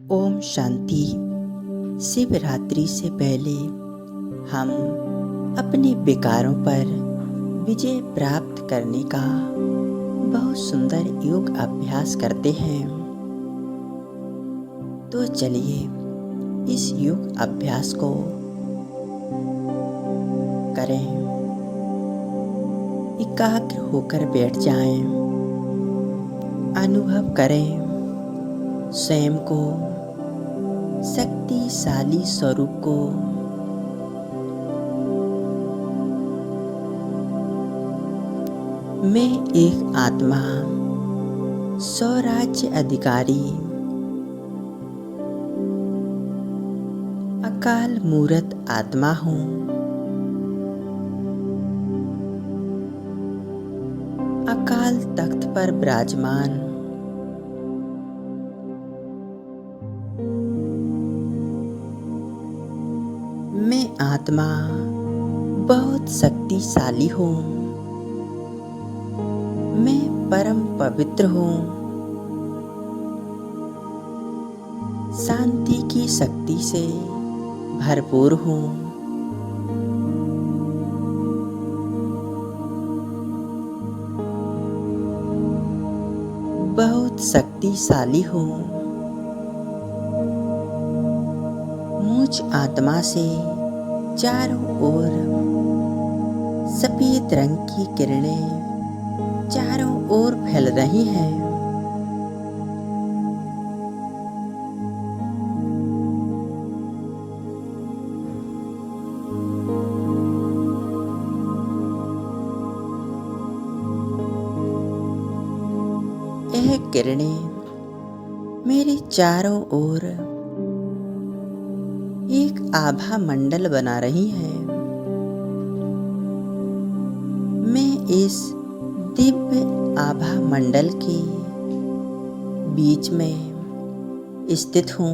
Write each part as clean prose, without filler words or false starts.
ओम शांति। शिवरात्रि से पहले हम अपने विकारों पर विजय प्राप्त करने का बहुत सुंदर योग अभ्यास करते हैं। तो चलिए इस योग अभ्यास को करें। एकाग्र होकर बैठ जाएं। अनुभव करें स्वयं को, शक्तिशाली स्वरूप को। मैं एक आत्मा, स्वराज्य अधिकारी, अकाल मूर्त आत्मा हूँ। अकाल तख्त पर विराजमान मैं आत्मा बहुत शक्तिशाली हूँ। मैं परम पवित्र हूँ। शांति की शक्ति से भरपूर हूँ। बहुत शक्तिशाली हूँ। मुझ आत्मा से चारों ओर सफेद रंग की किरणें चारों ओर फैल रही हैं। यह किरणें मेरे चारों ओर एक आभा मंडल बना रही है। मैं इस दिव्य आभा मंडल के बीच में स्थित हूँ।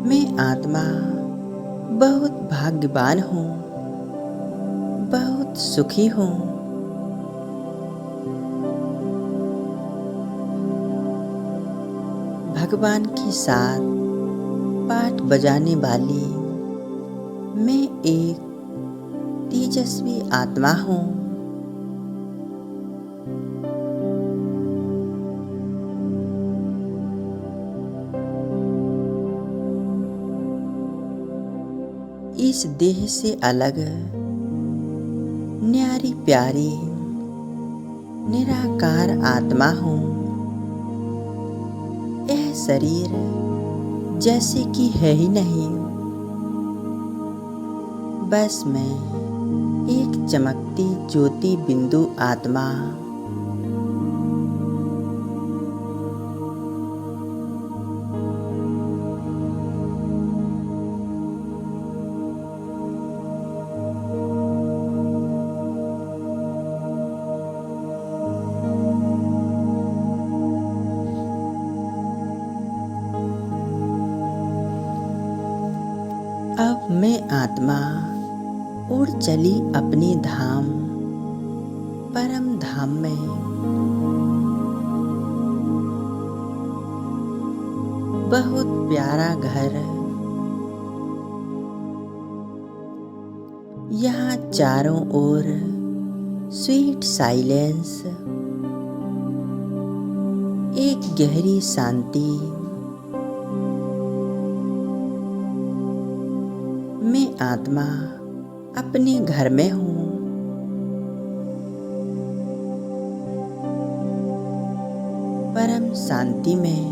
मैं आत्मा बहुत भाग्यवान हूँ, बहुत सुखी हूँ। भगवान के साथ पाठ बजाने वाली मैं एक तेजस्वी आत्मा हूँ। इस देह से अलग न्यारी प्यारी निराकार आत्मा हूँ। यह शरीर जैसे कि है ही नहीं। बस मैं एक चमकती ज्योति बिंदु आत्मा। अब मैं आत्मा उड़ चली अपने धाम, परम धाम में। बहुत प्यारा घर। यहाँ चारों ओर स्वीट साइलेंस, एक गहरी शांति। मैं आत्मा अपने घर में हूँ। परम शांति में।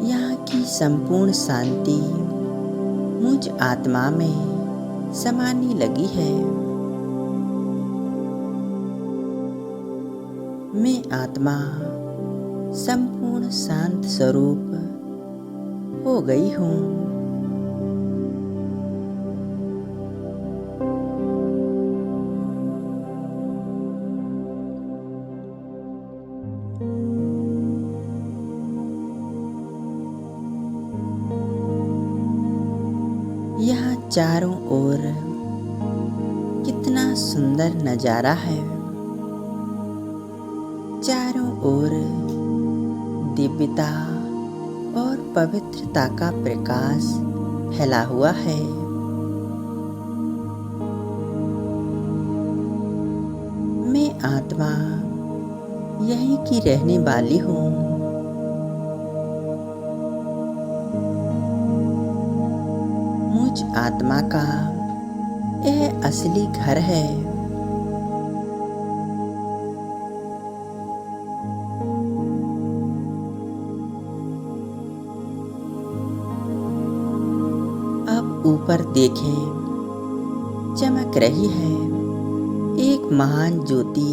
यहाँ की संपूर्ण शांति मुझ आत्मा में समाने लगी है। मैं आत्मा संपूर्ण शांत स्वरूप हो गई हूँ। चारों ओर कितना सुंदर नजारा है। चारों ओर दिव्यता और पवित्रता का प्रकाश फैला हुआ है। मैं आत्मा यहीं की रहने वाली हूँ। मुझ आत्मा का यह असली घर है। अब ऊपर देखें, चमक रही है एक महान ज्योति।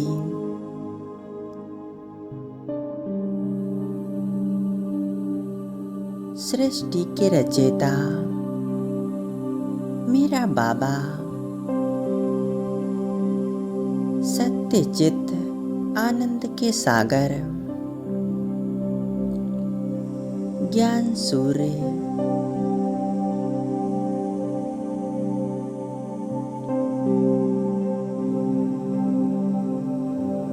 सृष्टि के रचयिता मेरा बाबा सत्य चित्त आनंद के सागर ज्ञान सूर्य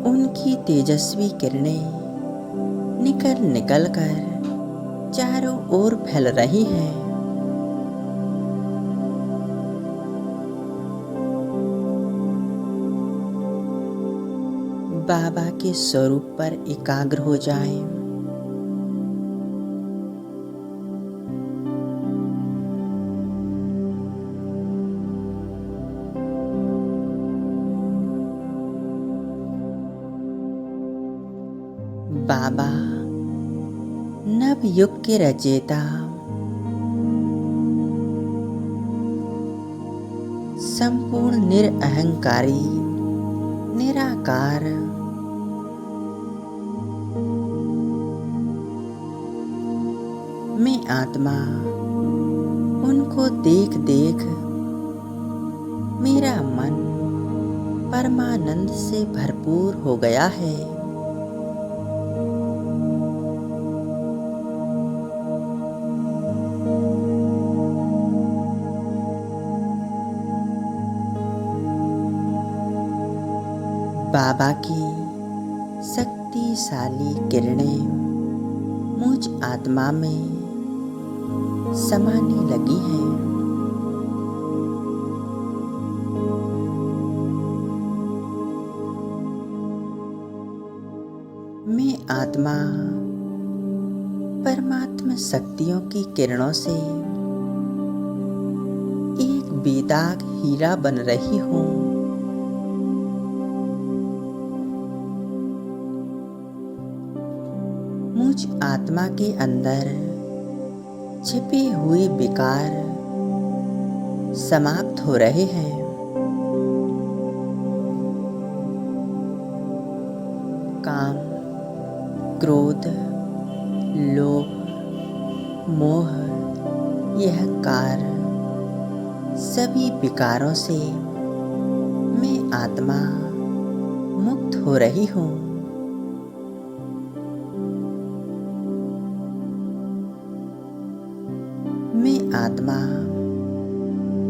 उनकी तेजस्वी किरणें निकल कर चारों ओर फैल रही हैं। बाबा के स्वरूप पर एकाग्र हो जाएं। बाबा नव युग के रचयिता संपूर्ण निरअहंकारी निराकार मैं आत्मा उनको देख देख मेरा मन परमानंद से भरपूर हो गया है। बाबा की शक्तिशाली किरणें मुझ आत्मा में समाने लगी हैं। मैं आत्मा परमात्मा शक्तियों की किरणों से एक बेदाग हीरा बन रही हूँ। मुझ आत्मा के अंदर छिपे हुए विकार समाप्त हो रहे हैं। काम, क्रोध, लोभ, मोह, अहंकार सभी विकारों से मैं आत्मा मुक्त हो रही हूँ। मैं आत्मा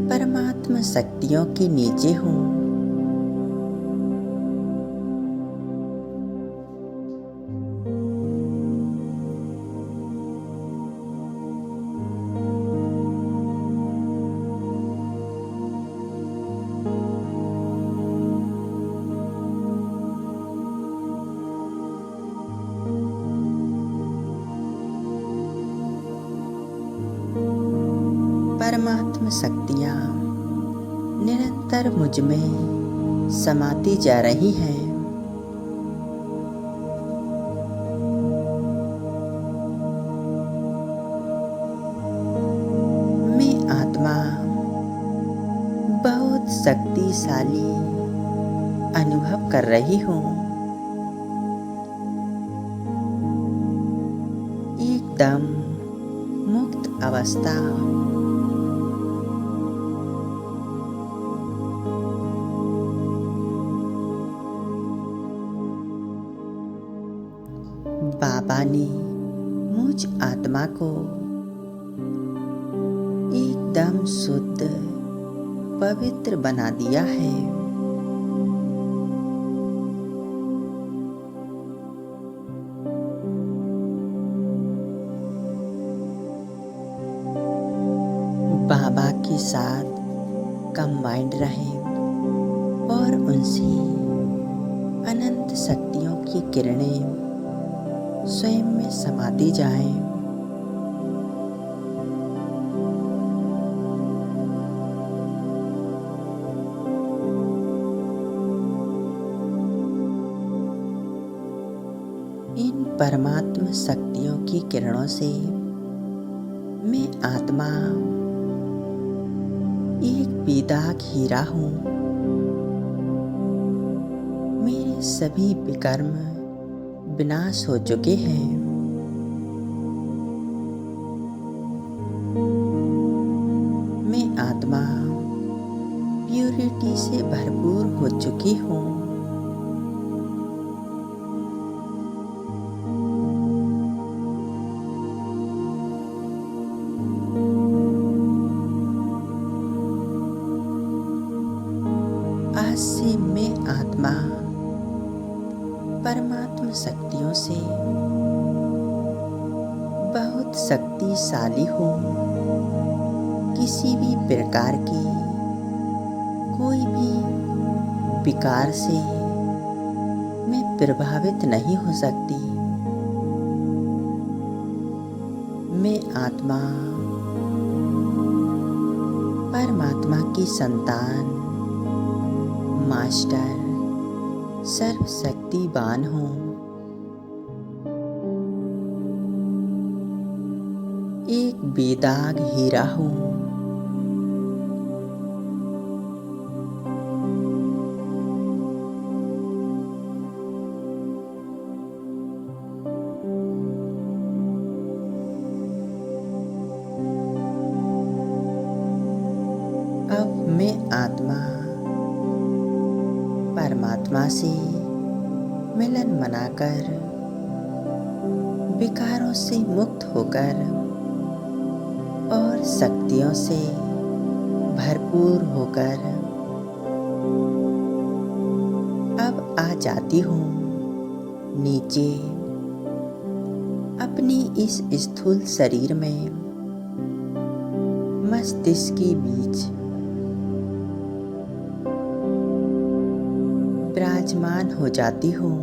परमात्मा शक्तियों के नीचे हूँ। परमात्मा शक्तियाँ निरंतर मुझ में समाती जा रही हैं। मैं आत्मा बहुत शक्तिशाली अनुभव कर रही हूँ। एकदम मुक्त अवस्था। बाबा ने मुझ आत्मा को एकदम शुद्ध पवित्र बना दिया है। बाबा के साथ कंबाइंड रहें और उनसे अनंत शक्तियों की किरणें स्वयं में समाती जाएं। इन परमात्मा शक्तियों की किरणों से मैं आत्मा एक बेदाग हीरा हूँ। मेरे सभी विकर्म विनाश हो चुके हैं। मैं आत्मा प्यूरिटी से भरपूर हो चुकी हूँ। आज से मैं आत्मा परमात्मा शक्तियों से बहुत शक्तिशाली हूँ। किसी भी प्रकार की कोई भी विकार से मैं प्रभावित नहीं हो सकती। मैं आत्मा परमात्मा की संतान, मास्टर, सर्वशक्तिवान हूँ। एक बेदाग हीरा हूँ। अब मैं आत्मा परमात्मा से मिलन मनाकर विकारों से मुक्त होकर और शक्तियों से भरपूर होकर अब आ जाती हूँ नीचे अपनी इस स्थूल शरीर में मस्तिष्क के बीच विराजमान हो जाती हूँ।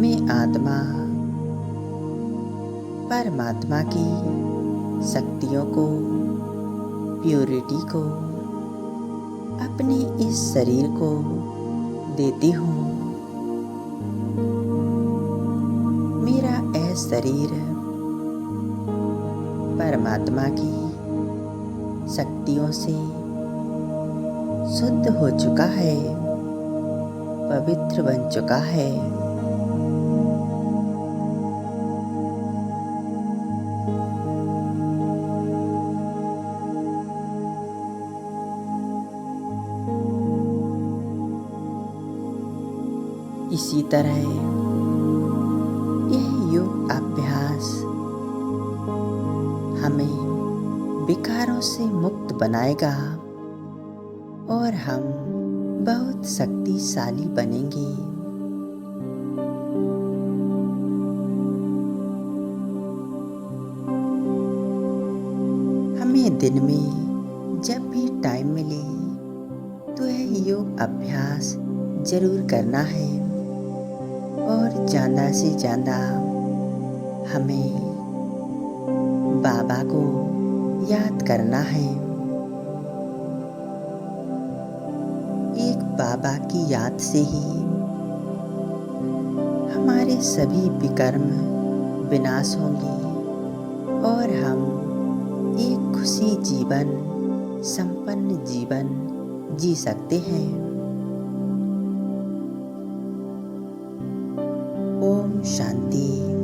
मैं आत्मा परमात्मा की शक्तियों को, प्यूरिटी को अपने इस शरीर को देती हूँ। मेरा यह शरीर परमात्मा की शक्तियों से शुद्ध हो चुका है, पवित्र बन चुका है। इसी तरह यह योग अभ्यास हमें विकारों से मुक्त बनाएगा और हम बहुत शक्तिशाली बनेंगे। हमें दिन में जब भी टाइम मिले तो यह योग अभ्यास जरूर करना है और ज़्यादा से ज़्यादा हमें बाबा को याद करना है। एक बाबा की याद से ही हमारे सभी विकर्म विनाश होंगे और हम एक खुशी जीवन, संपन्न जीवन जी सकते हैं। ओम शांति।